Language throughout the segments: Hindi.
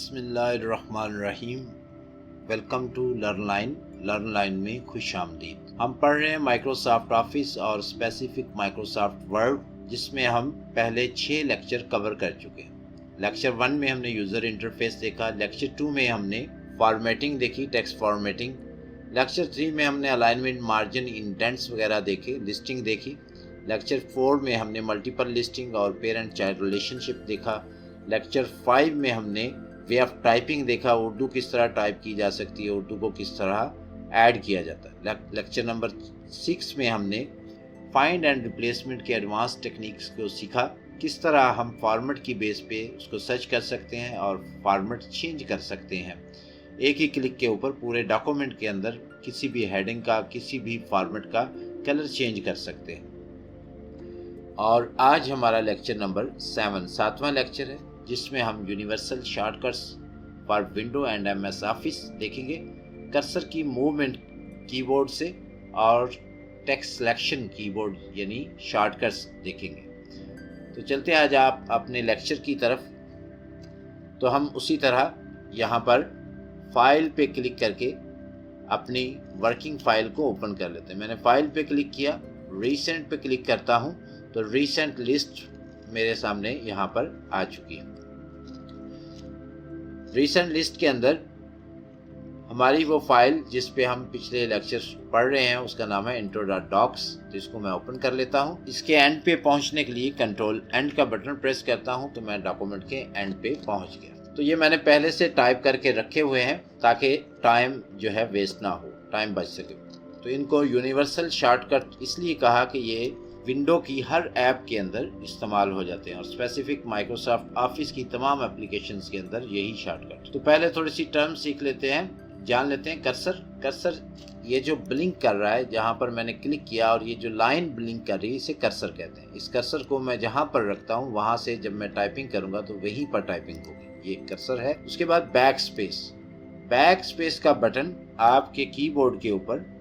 बिस्मिल्लाहिर्रहमानिर्रहीम। वेलकम टू लर्न लाइन में खुश आमदीद। हम पढ़ रहे हैं माइक्रोसॉफ्ट ऑफिस और स्पेसिफिक माइक्रोसॉफ्ट वर्ड, जिसमें हम पहले 6 लेक्चर कवर कर चुके हैं। लेक्चर 1 में हमने यूज़र इंटरफेस देखा, लेक्चर 2 में हमने फॉर्मेटिंग देखी, टेक्स्ट फॉर्मेटिंग। लेक्चर 3 में हमने अलाइनमेंट, मार्जिन, इंडेंट्स वगैरह देखे, लिस्टिंग देखी। लेक्चर 4 में हमने मल्टीपल लिस्टिंग और पेरेंट चाइल्ड रिलेशनशिप देखा। लेक्चर 5 में हमने वे ऑफ टाइपिंग देखा, उर्दू किस तरह टाइप की जा सकती है, उर्दू को किस तरह ऐड किया जाता है। लेक्चर नंबर 6 में हमने फाइंड एंड रिप्लेसमेंट के एडवांस टेक्निक्स को सीखा, किस तरह हम फॉर्मेट की बेस पे उसको सर्च कर सकते हैं और फॉर्मेट चेंज कर सकते हैं। एक ही क्लिक के ऊपर पूरे डॉक्यूमेंट के अंदर किसी भी हेडिंग का, किसी भी फॉर्मेट का कलर चेंज कर सकते हैं। और आज हमारा लेक्चर नंबर 7वां लेक्चर है, जिसमें हम universal shortcuts for window and MS office देखेंगे, कर्सर की मूवमेंट कीबोर्ड से और टेक्स्ट सिलेक्शन कीबोर्ड यानी शॉर्टकट्स देखेंगे। तो चलते हैं आज आप अपने लेक्चर की तरफ। तो हम उसी तरह यहाँ पर फाइल पे क्लिक करके अपनी वर्किंग फाइल को ओपन कर लेते हैं। मैंने फाइल पे क्लिक किया, रीसेंट पे क्लिक करता हूँ तो रीसेंट लिस्ट मेरे सामने यहाँ पर आ चुकी है। रीसेंट लिस्ट के अंदर हमारी वो फाइल जिस पे हम पिछले लेक्चर्स पढ़ रहे हैं उसका नाम है intro.docs। तो इसको मैं ओपन कर लेता हूँ। इसके एंड पे पहुँचने के लिए कंट्रोल एंड का बटन प्रेस करता हूँ तो मैं डॉक्यूमेंट के एंड पे पहुँच गया। तो ये मैंने पहले से टाइप करके रखे हुए हैं ताकि टाइम जो है वेस्ट ना हो, टाइम बच सके। तो इनको यूनिवर्सल शॉर्टकट इसलिए कहा कि ये विंडो की हर ऐप के अंदर इस्तेमाल हो जाते हैं और स्पेसिफिक माइक्रोसॉफ्ट ऑफिस की तमाम एप्लीकेशंस के अंदर यही शॉर्टकट। तो पहले थोड़ी सी टर्म सीख लेते हैं, जान लेते हैं। कर्सर ये जो ब्लिंक कर रहा है, जहाँ पर मैंने क्लिक किया और ये जो लाइन ब्लिंक कर रही है, इसे कर्सर कहते हैं। इस कर्सर को मैं जहाँ पर रखता हूँ वहाँ से जब मैं टाइपिंग करूँगा तो वहीं पर टाइपिंग होगी। ये कर्सर है। उसके बाद बैक स्पेस का बटन आपके कीबोर्ड के ऊपर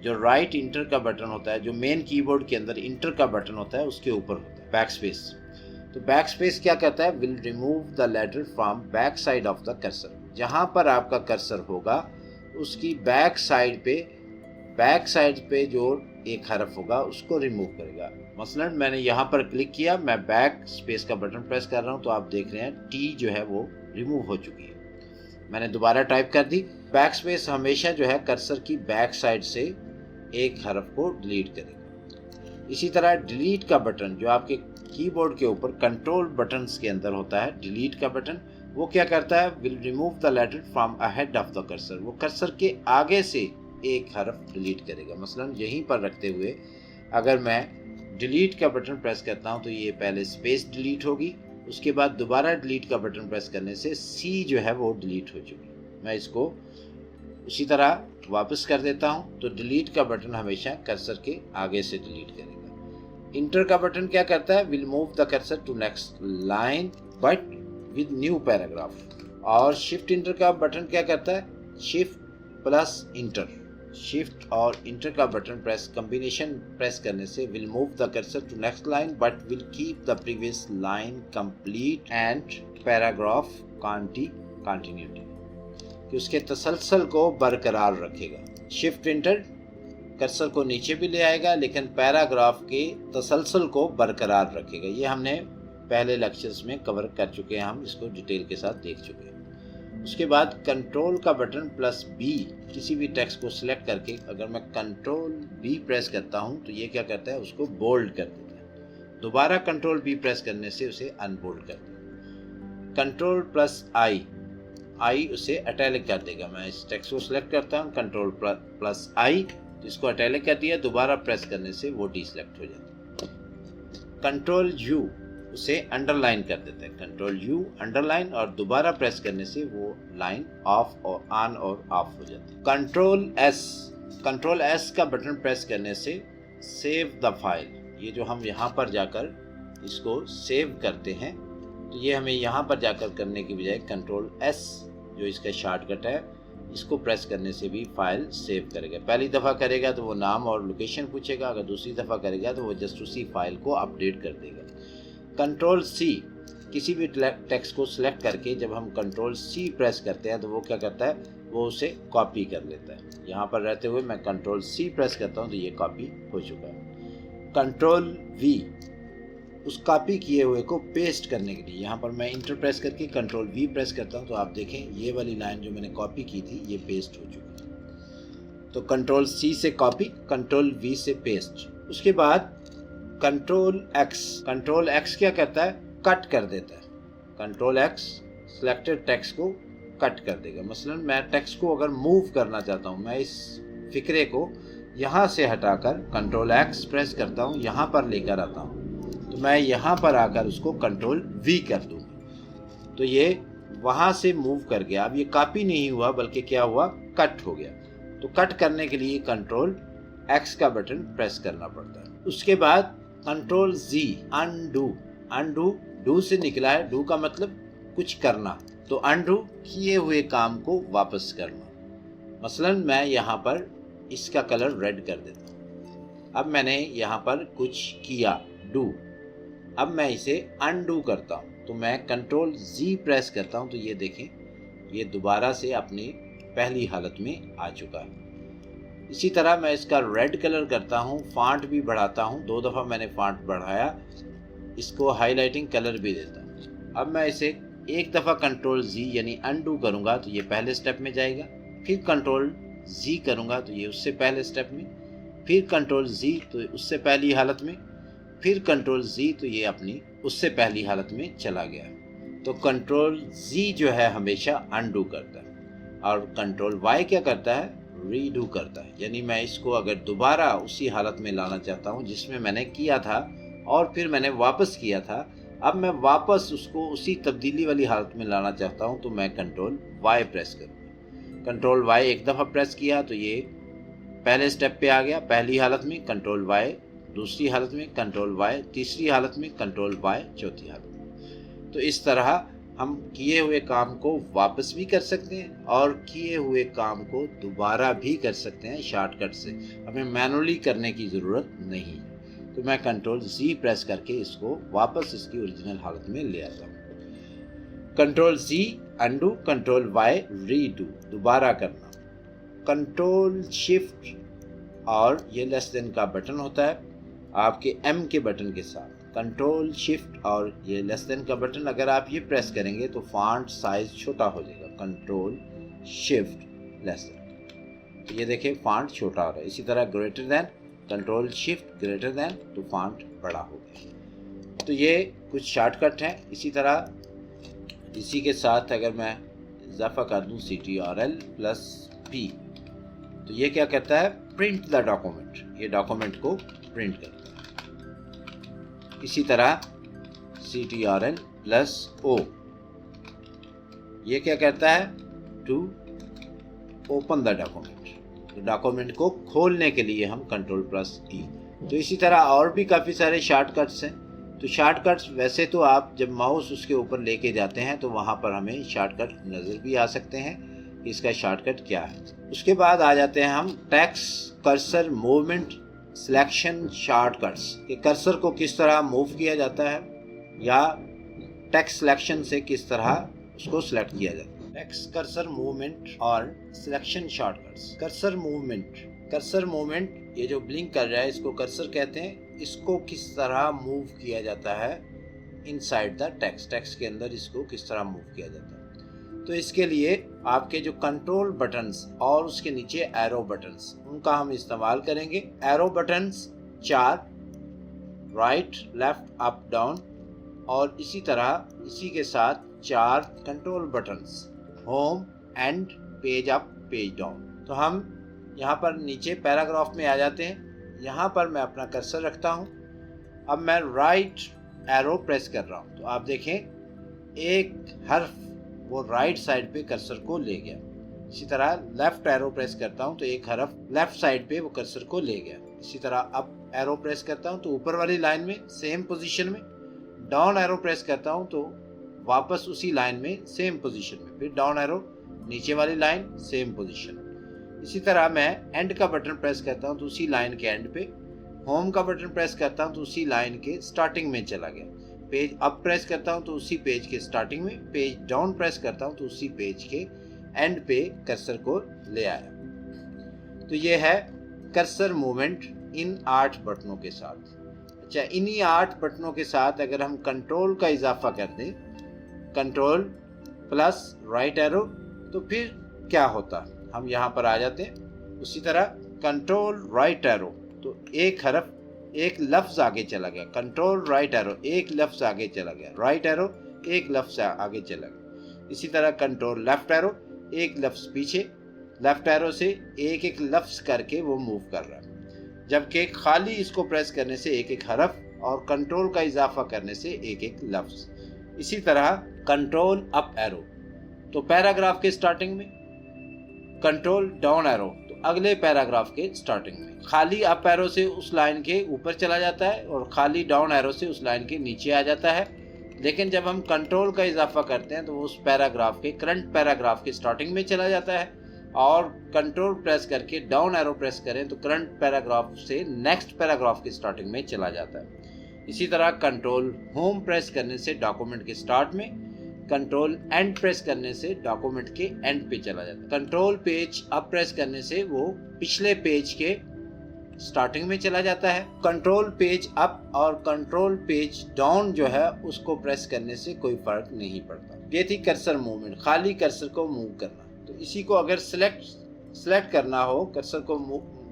जो राइट इंटर का बटन होता है, जो मेन कीबोर्ड के अंदर इंटर का बटन होता है, उसके ऊपर होता है बैक स्पेस। तो बैक स्पेस क्या करता है? Will remove the letter from back side of the cursor. जहां पर आपका कर्सर होगा उसकी बैक साइड पे जो एक हरफ होगा उसको रिमूव करेगा। मसलन मैंने यहाँ पर क्लिक किया, मैं बैक स्पेस का बटन प्रेस कर रहा हूँ तो आप देख रहे हैं टी जो है वो रिमूव हो चुकी है। मैंने दोबारा टाइप कर दी। बैक स्पेस हमेशा जो है कर्सर की बैक साइड से एक हरफ को डिलीट करेगा। इसी तरह डिलीट का बटन जो आपके कीबोर्ड के ऊपर कंट्रोल बटन्स के अंदर होता है, डिलीट का बटन वो क्या करता है? Will remove the letter from ahead of the cursor. वो कर्सर के आगे से एक हरफ डिलीट करेगा। मसलन यहीं पर रखते हुए अगर मैं डिलीट का बटन प्रेस करता हूँ तो ये पहले स्पेस डिलीट होगी, उसके बाद दोबारा डिलीट का बटन प्रेस करने से सी जो है वो डिलीट हो चुकी। मैं इसको उसी तरह वापस कर देता हूं तो डिलीट का बटन हमेशा कर्सर के आगे से डिलीट करेगा। इंटर का बटन क्या करता है? Will move the cursor to next line but with new paragraph. और शिफ्ट इंटर का बटन क्या करता है? Shift plus enter. शिफ्ट और इंटर का बटन कॉम्बिनेशन प्रेस करने से will move the cursor to next line but will keep the previous line complete and paragraph continuity, कि उसके तसलसल को बरकरार रखेगा। शिफ्ट इंटर कर्सर को नीचे भी ले आएगा लेकिन पैराग्राफ के तसलसल को बरकरार रखेगा। ये हमने पहले लेक्चर्स में कवर कर चुके हैं, हम इसको डिटेल के साथ देख चुके हैं। उसके बाद कंट्रोल का बटन प्लस बी, किसी भी टेक्स्ट को सिलेक्ट करके अगर मैं कंट्रोल बी प्रेस करता हूँ तो ये क्या करता है? उसको बोल्ड कर देता है। दोबारा कंट्रोल बी प्रेस करने से उसे अनबोल्ड कर देता है। कंट्रोल प्लस आई उसे इटैलिक कर देगा। मैं इस टेक्स्ट को सिलेक्ट करता हूँ, कंट्रोल प्लस आई तो इसको इटैलिक कर दिया, दोबारा प्रेस करने से वो डीसेलेक्ट हो जाता है। कंट्रोल यू उसे अंडरलाइन कर देता है, कंट्रोल यू अंडरलाइन, और दोबारा प्रेस करने से वो लाइन ऑफ और ऑन और ऑफ हो जाती है। कंट्रोल एस का बटन प्रेस करने से सेव द फाइल, ये जो हम यहाँ पर जाकर इसको सेव करते हैं तो ये हमें यहाँ पर जाकर करने की बजाय कंट्रोल एस जो इसका शॉर्टकट है इसको प्रेस करने से भी फाइल सेव करेगा। पहली दफ़ा करेगा तो वो नाम और लोकेशन पूछेगा, अगर दूसरी दफ़ा करेगा तो वो जस्ट उसी फाइल को अपडेट कर देगा। कंट्रोल सी किसी भी टेक्स्ट को सिलेक्ट करके जब हम कंट्रोल सी प्रेस करते हैं तो वो क्या करता है, वो उसे कॉपी कर लेता है। यहाँ पर रहते हुए मैं कंट्रोल सी प्रेस करता हूँ तो ये कॉपी हो चुका है। कंट्रोल वी उस कॉपी किए हुए को पेस्ट करने के लिए, यहाँ पर मैं इंटर प्रेस करके कंट्रोल वी प्रेस करता हूँ तो आप देखें ये वाली लाइन जो मैंने कॉपी की थी ये पेस्ट हो चुकी है। तो कंट्रोल सी से कॉपी, कंट्रोल वी से पेस्ट। उसके बाद कंट्रोल एक्स क्या करता है, कट कर देता है। कंट्रोल एक्स सिलेक्टेड टेक्स्ट को कट कर देगा। मसलन मैं टेक्स्ट को अगर मूव करना चाहता हूँ, मैं इस फिक्रे को यहाँ से हटाकर कंट्रोल एक्स प्रेस करता हूँ, यहाँ पर लेकर आता हूँ तो मैं यहाँ पर आकर उसको कंट्रोल वी कर दूँगा तो ये वहाँ से मूव कर गया। अब ये कॉपी नहीं हुआ बल्कि क्या हुआ, कट हो गया। तो कट करने के लिए कंट्रोल एक्स का बटन प्रेस करना पड़ता है। उसके बाद कंट्रोल जी, अनडू डू से निकला है, डू का मतलब कुछ करना, तो अनडू किए हुए काम को वापस करना। मसलन मैं यहाँ पर इसका कलर रेड कर देता हूँ। अब मैंने यहाँ पर कुछ किया, डू, अब मैं इसे अनडू करता हूँ तो मैं कंट्रोल जी प्रेस करता हूँ तो ये देखें ये दोबारा से अपनी पहली हालत में आ चुका है। इसी तरह मैं इसका रेड कलर करता हूँ, फॉन्ट भी बढ़ाता हूँ, 2 दफ़ा मैंने फॉन्ट बढ़ाया, इसको हाईलाइटिंग कलर भी देता हूँ। अब मैं इसे एक दफ़ा कंट्रोल जी यानी अनडू करूँगा तो ये पहले स्टेप में जाएगा, फिर कंट्रोल जी करूँगा तो ये उससे पहले स्टेप में, फिर कंट्रोल जी तो उससे पहली हालत में, फिर कंट्रोल जी तो ये अपनी उससे पहली हालत में चला गया। तो कंट्रोल जी जो है हमेशा अनडू करता है और कंट्रोल वाई क्या करता है, रीडू करता है। यानी मैं इसको अगर दोबारा उसी हालत में लाना चाहता हूँ जिसमें मैंने किया था और फिर मैंने वापस किया था, अब मैं वापस उसको उसी तब्दीली वाली हालत में लाना चाहता हूँ तो मैं कंट्रोल वाई प्रेस करूँगा। कंट्रोल वाई एक दफ़ा प्रेस किया तो ये पहले स्टेप पे आ गया, पहली हालत में, कंट्रोल वाई दूसरी हालत में, कंट्रोल वाई तीसरी हालत में, कंट्रोल वाई चौथी हालत में। तो इस तरह हम किए हुए काम को वापस भी कर सकते हैं और किए हुए काम को दोबारा भी कर सकते हैं शॉर्टकट से, हमें मैनुअली करने की ज़रूरत नहीं है। तो मैं कंट्रोल जी प्रेस करके इसको वापस इसकी ओरिजिनल हालत में ले आता हूँ। कंट्रोल जी अनडू, कंट्रोल वाई रीडू, दोबारा करना। कंट्रोल शिफ्ट और ये लेस देन का बटन होता है आपके एम के बटन के साथ, कंट्रोल शिफ्ट और ये लेस देन का बटन अगर आप ये प्रेस करेंगे तो फॉन्ट साइज छोटा हो जाएगा। कंट्रोल शिफ्ट लेस देन, तो ये देखिए फॉन्ट छोटा हो रहा है। इसी तरह greater than, control shift greater than तो फॉन्ट बड़ा हो गया। तो ये कुछ शॉर्टकट हैं। इसी तरह इसी के साथ अगर मैं इजाफा कर दूं CTRL+P तो ये क्या कहता है, प्रिंट द डॉक्यूमेंट, ये डॉक्यूमेंट को प्रिंट करता है। इसी तरह CTRL+O ये क्या कहता है, टू ओपन द डॉक्यूमेंट, तो डॉक्यूमेंट को खोलने के लिए हम कंट्रोल+E। तो इसी तरह और भी काफ़ी सारे शॉर्टकट्स हैं। तो शॉर्टकट्स वैसे तो आप जब माउस उसके ऊपर लेके जाते हैं तो वहाँ पर हमें शॉर्टकट नज़र भी आ सकते हैं कि इसका शॉर्टकट क्या है। उसके बाद आ जाते हैं हम text cursor movement selection shortcuts, कि कर्सर को किस तरह मूव किया जाता है या टेक्स्ट सिलेक्शन से किस तरह उसको सिलेक्ट किया जाता है। टेक्स्ट कर्सर मूवमेंट और सिलेक्शन शॉर्टकट्स। कर्सर मूवमेंट ये जो ब्लिंक कर रहा है इसको कर्सर कहते हैं। इसको किस तरह मूव किया जाता है इनसाइड द टेक्स्ट के अंदर इसको किस तरह मूव किया जाता है। तो इसके लिए आपके जो कंट्रोल बटन्स और उसके नीचे एरो बटन्स उनका हम इस्तेमाल करेंगे। Arrow buttons 4, right left up down, और इसी तरह इसी के साथ 4 control buttons home and page up page down. तो हम यहाँ पर नीचे पैराग्राफ में आ जाते हैं। यहाँ पर मैं अपना कर्सर रखता हूँ। अब मैं राइट एरो प्रेस कर रहा हूँ तो आप देखें एक हर्फ वो राइट साइड पे कर्सर को ले गया। इसी तरह लेफ्ट एरो प्रेस करता हूँ तो एक हर्फ लेफ्ट साइड पे वो कर्सर को ले गया। इसी तरह अप एरो प्रेस करता हूँ तो ऊपर वाली लाइन में सेम पोजीशन में, डाउन एरो प्रेस करता हूँ तो वापस उसी लाइन में सेम पोजीशन में, फिर डाउन एरो नीचे वाली लाइन सेम पोजीशन। इसी तरह मैं एंड का बटन प्रेस करता हूँ तो उसी लाइन के एंड पे, होम का बटन प्रेस करता हूँ तो उसी लाइन के स्टार्टिंग में चला गया, पेज अप प्रेस करता हूँ तो उसी पेज के स्टार्टिंग में, पेज डाउन प्रेस करता हूँ तो उसी पेज के एंड पे कर्सर को ले आया। तो ये है कर्सर मूवमेंट इन 8 बटनों के साथ। अच्छा, इन्हीं 8 बटनों के साथ अगर हम कंट्रोल का इजाफा कर दें, कंट्रोल प्लस राइट एरो, तो फिर क्या होता, हम यहाँ पर आ जाते हैं। उसी तरह कंट्रोल राइट एरो, तो एक हरफ एक लफ्ज आगे चला गया, कंट्रोल राइट एरो एक लफ्ज आगे चला गया, राइट एरो एक लफ्ज आगे चला गया। इसी तरह कंट्रोल लेफ्ट एरो एक लफ्ज पीछे, लेफ्ट एरो से एक एक लफ्ज करके वो मूव कर रहा है, जबकि खाली इसको प्रेस करने से एक एक हरफ और कंट्रोल का इजाफा करने से एक एक लफ्ज। इसी तरह कंट्रोल अप एरो, तो पैराग्राफ के स्टार्टिंग में, कंट्रोल डाउन एरो तो अगले पैराग्राफ के स्टार्टिंग में, खाली अप एरो से उस लाइन के ऊपर चला जाता है और खाली डाउन एरो से उस लाइन के नीचे आ जाता है। लेकिन जब हम कंट्रोल का इजाफा करते हैं तो वो उस पैराग्राफ के करंट पैराग्राफ के स्टार्टिंग में चला जाता है, और कंट्रोल प्रेस करके डाउन एरो प्रेस करें तो करंट पैराग्राफ से नेक्स्ट पैराग्राफ के स्टार्टिंग में चला जाता है। इसी तरह कंट्रोल होम प्रेस करने से डॉक्यूमेंट के स्टार्ट में, कंट्रोल एंड प्रेस करने से डॉक्यूमेंट के एंड पे चला जाता है। कंट्रोल पेज अप प्रेस करने से वो पिछले पेज के स्टार्टिंग में चला जाता है। कंट्रोल पेज अप और कंट्रोल पेज डाउन जो है उसको प्रेस करने से कोई फर्क नहीं पड़ता। ये थी कर्सर मूवमेंट, खाली कर्सर को मूव करना। तो इसी को अगर सिलेक्ट करना हो, कर्सर को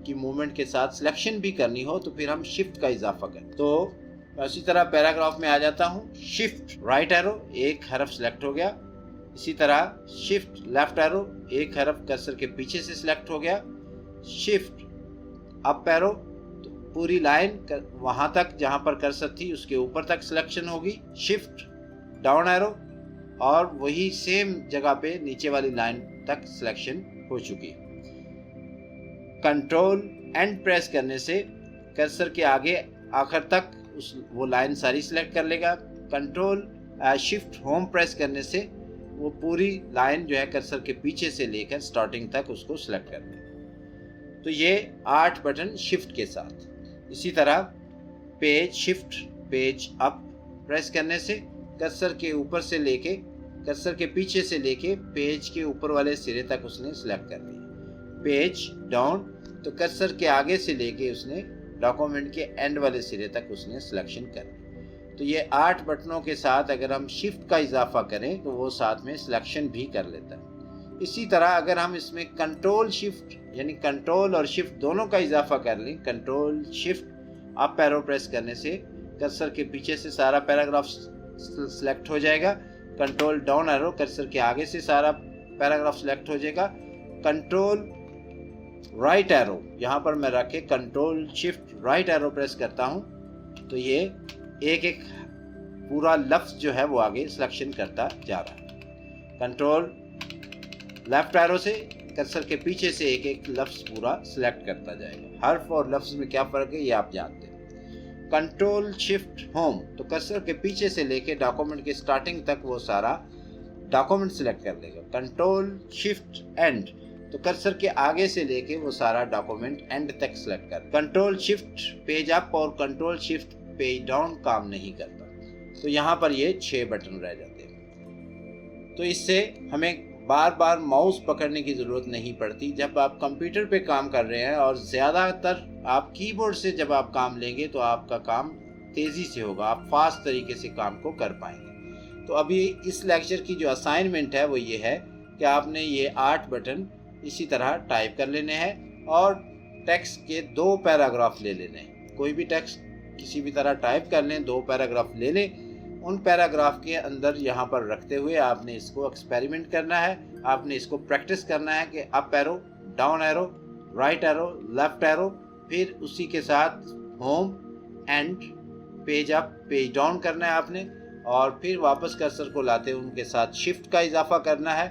की मूवमेंट के साथ सिलेक्शन भी करनी हो, तो फिर हम शिफ्ट का इजाफा करें। तो इसी तरह पैराग्राफ में आ जाता हूँ, शिफ्ट राइट एरो एक हरफ सिलेक्ट हो गया, इसी तरह शिफ्ट लेफ्ट एरो एक हरफ कर्सर के पीछे से सिलेक्ट हो गया, शिफ्ट अप एरो तो पूरी लाइन वहां तक जहां पर कर्सर थी उसके ऊपर तक सिलेक्शन होगी, शिफ्ट डाउन एरो और वही सेम जगह पे नीचे वाली लाइन तक सिलेक्शन हो चुकी। कंट्रोल एंड प्रेस करने से कर्सर के आगे आखिर तक वो लाइन सारी सिलेक्ट कर लेगा। कंट्रोल शिफ्ट होम प्रेस करने से वो पूरी लाइन जो है कर्सर के पीछे से लेकर स्टार्टिंग तक उसको सिलेक्ट कर देगा। तो ये 8 बटन शिफ्ट के साथ। इसी तरह page shift page up press करने से कर्सर के ऊपर से लेके कर्सर के पीछे से लेके पेज के ऊपर वाले सिरे तक उसने सिलेक्ट कर लिया। पेज डाउन तो कर्सर के आगे से लेके उसने डॉक्यूमेंट के एंड वाले सिरे तक उसने सिलेक्शन कर लिया। तो ये 8 बटनों के साथ अगर हम शिफ्ट का इजाफा करें तो वो साथ में सिलेक्शन भी कर लेता है। इसी तरह अगर हम इसमें कंट्रोल शिफ्ट यानी कंट्रोल और शिफ्ट दोनों का इजाफा कर लें, control shift up arrow press करने से कर्सर के पीछे से सारा पैराग्राफ सिलेक्ट हो जाएगा, कंट्रोल डाउन एरो कर्सर के आगे से सारा पैराग्राफ सिलेक्ट हो जाएगा, कंट्रोल राइट एरो यहाँ पर मैं रखे control shift right arrow press करता हूँ तो ये एक एक पूरा लफ्ज जो है वो आगे सिलेक्शन करता जा रहा है। कंट्रोल लेफ्ट एरो से कर्सर के पीछे से एक एक लफ्ज पूरा सिलेक्ट करता जाएगा। हर्फ और लफ्ज में क्या फर्क है ये आप जानते हैं। कंट्रोल शिफ्ट होम तो कर्सर के पीछे से लेके डॉक्यूमेंट के स्टार्टिंग तक वो सारा डॉक्यूमेंट सिलेक्ट कर लेगा। कंट्रोल शिफ्ट एंड तो कर्सर के आगे से लेके वो सारा डॉक्यूमेंट एंड तक सिलेक्ट कर। कंट्रोल शिफ्ट पेज अप और control shift page down calm नहीं करता, तो यहाँ पर ये 6 बटन रह जाते हैं। तो इससे हमें बार बार माउस पकड़ने की ज़रूरत नहीं पड़ती। जब आप कंप्यूटर पे काम कर रहे हैं और ज़्यादातर आप कीबोर्ड से जब आप काम लेंगे तो आपका काम तेज़ी से होगा, आप फास्ट तरीके से काम को कर पाएंगे। तो अभी इस लेक्चर की जो असाइनमेंट है वो ये है कि आपने ये 8 बटन इसी तरह टाइप कर लेने हैं और टेक्स्ट के 2 पैराग्राफ ले लेने हैं। कोई भी टेक्स्ट किसी भी तरह टाइप कर लें, 2 पैराग्राफ ले लें, उन पैराग्राफ के अंदर यहाँ पर रखते हुए आपने इसको एक्सपेरिमेंट करना है, आपने इसको प्रैक्टिस करना है कि up arrow down arrow right arrow left arrow, फिर उसी के साथ home and page up page down करना है आपने, और फिर वापस कर्सर को लाते हुए उनके साथ शिफ्ट का इजाफा करना है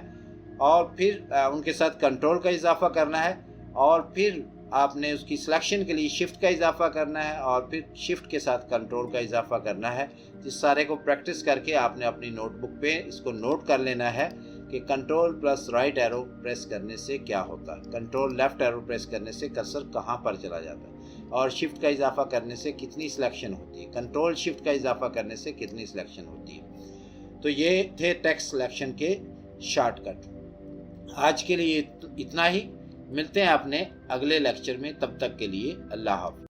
और फिर उनके साथ कंट्रोल का इजाफा करना है और फिर आपने उसकी सिलेक्शन के लिए शिफ्ट का इजाफा करना है और फिर शिफ्ट के साथ कंट्रोल का इजाफा करना है। इस सारे को प्रैक्टिस करके आपने अपनी नोटबुक पे इसको नोट कर लेना है कि control plus right arrow press करने से क्या होता है, कंट्रोल लेफ्ट एरो प्रेस करने से कर्सर कहाँ पर चला जाता है, और शिफ्ट का इजाफा करने से कितनी सिलेक्शन होती है, कंट्रोल शिफ्ट का इजाफा करने से कितनी सिलेक्शन होती है। तो ये थे टेक्स्ट सिलेक्शन के शॉर्टकट। आज के लिए इतना ही, मिलते हैं अपने अगले लेक्चर में, तब तक के लिए अल्लाह हाफ़िज़।